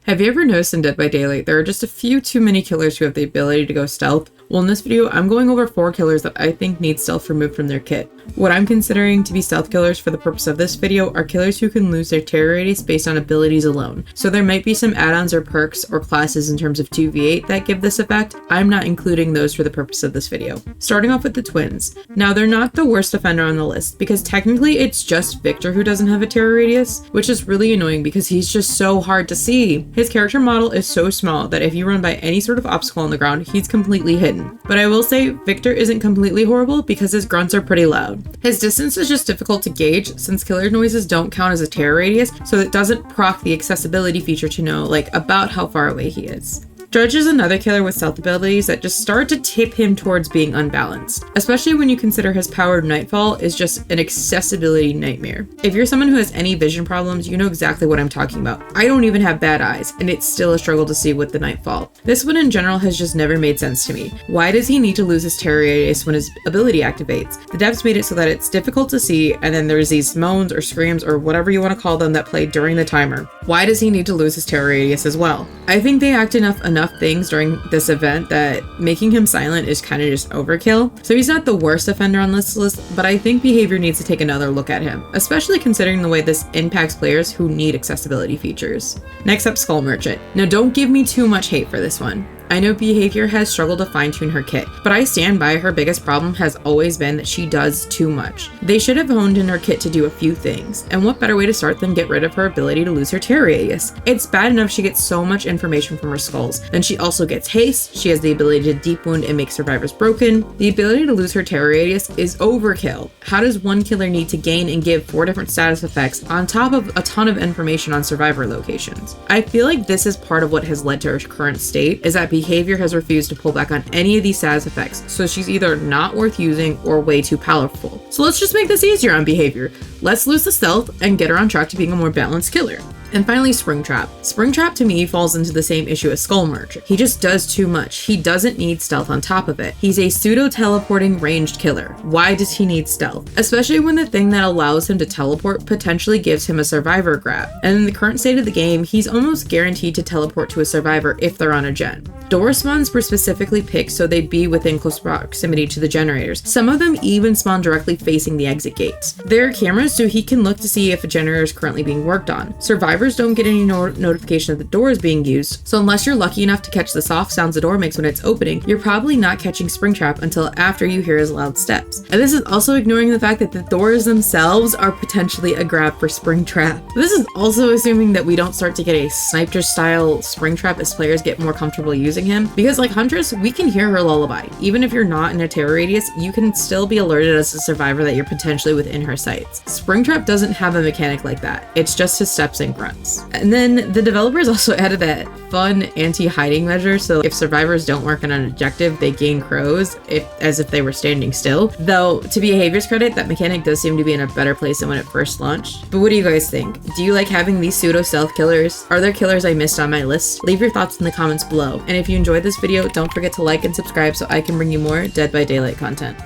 Have you ever noticed in Dead by Daylight there are just a few too many killers who have the ability to go stealth? Well, in this video, I'm going over 4 killers that I think need stealth removed from their kit. What I'm considering to be stealth killers for the purpose of this video are killers who can lose their terror radius based on abilities alone. So there might be some add-ons or perks or classes in terms of 2v8 that give this effect. I'm not including those for the purpose of this video. Starting off with the twins. Now, they're not the worst offender on the list because technically it's just Victor who doesn't have a terror radius, which is really annoying because he's just so hard to see. His character model is so small that if you run by any sort of obstacle on the ground, he's completely hidden. But I will say Victor isn't completely horrible because his grunts are pretty loud. His distance is just difficult to gauge since killer noises don't count as a terror radius, so it doesn't proc the accessibility feature to know about how far away he is. Dredge is another killer with stealth abilities that just start to tip him towards being unbalanced, especially when you consider his powered nightfall is just an accessibility nightmare. If you're someone who has any vision problems, you know exactly what I'm talking about. I don't even have bad eyes, and it's still a struggle to see with the nightfall. This one in general has just never made sense to me. Why does he need to lose his terror radius when his ability activates? The devs made it so that it's difficult to see, and then there's these moans or screams or whatever you want to call them that play during the timer. Why does he need to lose his terror radius as well? I think they act enough things during this event that making him silent is kind of just overkill. So he's not the worst offender on this list, but I think behavior needs to take another look at him, especially considering the way this impacts players who need accessibility features. Next up, Skull Merchant. Now don't give me too much hate for this one. I know Behavior has struggled to fine-tune her kit, but I stand by her biggest problem has always been that she does too much. They should have honed in her kit to do a few things, and what better way to start than get rid of her ability to lose her terror radius? It's bad enough she gets so much information from her skulls, then she also gets haste, she has the ability to deep wound and make survivors broken. The ability to lose her terror radius is overkill. How does one killer need to gain and give 4 different status effects on top of a ton of information on survivor locations? I feel like this is part of what has led to her current state, is that Behavior has refused to pull back on any of these status effects, so she's either not worth using or way too powerful. So let's just make this easier on Behavior. Let's lose the stealth and get her on track to being a more balanced killer. And finally, Springtrap. Springtrap to me falls into the same issue as Skull Merchant. He just does too much. He doesn't need stealth on top of it. He's a pseudo teleporting ranged killer. Why does he need stealth? Especially when the thing that allows him to teleport potentially gives him a survivor grab. And in the current state of the game, he's almost guaranteed to teleport to a survivor if they're on a gen. Door spawns were specifically picked so they'd be within close proximity to the generators. Some of them even spawn directly facing the exit gates. There are cameras so he can look to see if a generator is currently being worked on. Survivors don't get any notification that the door is being used, so unless you're lucky enough to catch the soft sounds the door makes when it's opening, you're probably not catching Springtrap until after you hear his loud steps. And this is also ignoring the fact that the doors themselves are potentially a grab for Springtrap. This is also assuming that we don't start to get a sniper style Springtrap as players get more comfortable using him, because like Huntress, we can hear her lullaby. Even if you're not in a terror radius, you can still be alerted as a survivor that you're potentially within her sights. Springtrap doesn't have a mechanic like that. It's just his steps and grunts. And then the developers also added that fun anti-hiding measure, so if survivors don't work on an objective, they gain crows, as if they were standing still. Though, to Behavior's credit, that mechanic does seem to be in a better place than when it first launched. But what do you guys think? Do you like having these pseudo stealth killers? Are there killers I missed on my list? Leave your thoughts in the comments below. And if you enjoyed this video, don't forget to like and subscribe so I can bring you more Dead by Daylight content.